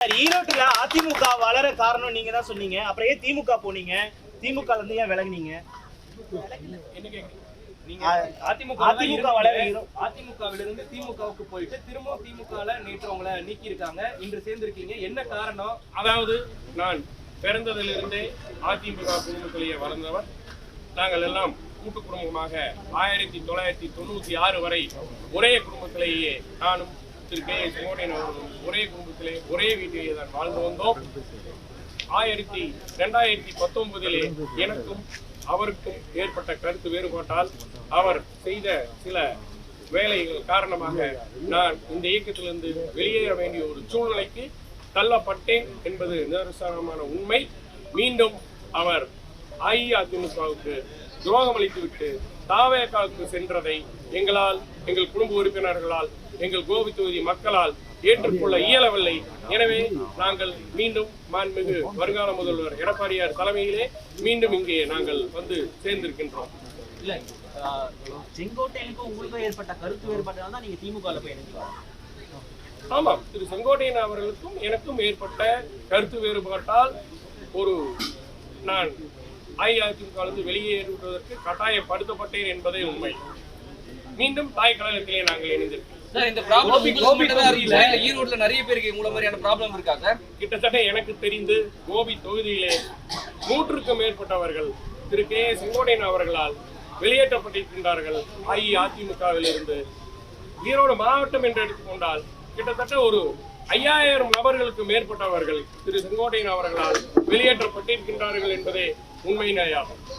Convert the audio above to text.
ஈரோட்டுல அதிமுக வளர காரணம் நீங்க தான் சொன்னீங்க. அப்புறம் ஏன் திமுக போனீங்க? திமுக இருந்து ஏன் விலகுனீங்க? அதிமுகவிலிருந்து திமுகவுக்கு போயிட்டு திரும்ப திமுகல நேற்று உங்களை நீக்கி இருக்காங்க, இன்று சேர்ந்திருக்கீங்க, என்ன காரணம்? அதாவது நான் பிறந்ததிலிருந்தே அதிமுக குடும்பத்திலேயே வளர்ந்தவர். நாங்கள் எல்லாம் கூட்டு குடும்பமாக 1996 வரை ஒரே குடும்பத்திலேயே நானும் திரு கே செங்கோட்டையன் அவர்களும் ஒரே குடும்பத்திலே ஒரே வீட்டிலேயே தான் வாழ்ந்து வந்தோம். 2019 எனக்கும் அவருக்கும் ஏற்பட்ட கருத்து வேறுபாட்டால் அவர் செய்த சில வேலைகள் காரணமாக நான் இந்த இயக்கத்திலிருந்து வெளியேற வேண்டிய ஒரு சூழ்நிலைக்கு தள்ளப்பட்டேன் என்பது நிதர்சனமான உண்மை. மீண்டும் அவர் அஇஅதிமுகவுக்கு துரோகம் அளித்துவிட்டு தாவேகாவுக்கு சென்றதை எங்கள் குடும்ப உறுப்பினர்களால், எங்கள் கோபி தொகுதி மக்களால் ஏற்றுக்கொள்ள இயலவில்லை. எனவே நாங்கள் மீண்டும் மாண்புமிகு வருங்கால முதல்வர் எடப்பாடியார் தலைமையிலே மீண்டும் இங்கே நாங்கள் வந்து சேர்ந்திருக்கின்றோம். இல்ல, செங்கோட்டையனுக்கும் உங்களுக்கும் ஏற்பட்ட கருத்து வேறுபாட்டால் தான் நீங்க திமுக போய் இணைஞ்சிருக்காங்க. ஆமாம், திரு செங்கோட்டையன் அவர்களுக்கும் எனக்கும் ஏற்பட்ட கருத்து வேறுபாட்டால் நான் அஇஅதிமுகவிலிருந்து வெளியேறுவதற்கு கட்டாயப்படுத்தப்பட்டேன் என்பதே உண்மை. மீண்டும் தாய் கழகத்திலே நாங்கள் இணைந்திருக்கோம். ஈரோட்ல நிறைய பேருக்கு உங்களை மாதிரியான ப்ராப்ளம் இருக்கா சார்? கிட்டத்தட்ட எனக்கு தெரிந்து கோபி தொகுதியிலே 100க்கும் மேற்பட்டவர்கள் திரு கே செங்கோட்டையன் அவர்களால் வெளியேற்றப்பட்டிருக்கின்றார்கள் அஇஅதிமுகவிலிருந்து. ஈரோடு மாவட்டம் என்று எடுத்துக்கொண்டால் கிட்டத்தட்ட ஒரு 5000 நபர்களுக்கு மேற்பட்டவர்கள் திரு செங்கோட்டையன் அவர்களால் வெளியேற்றப்பட்டிருக்கின்றார்கள் என்பதே உண்மையினேயாகும்.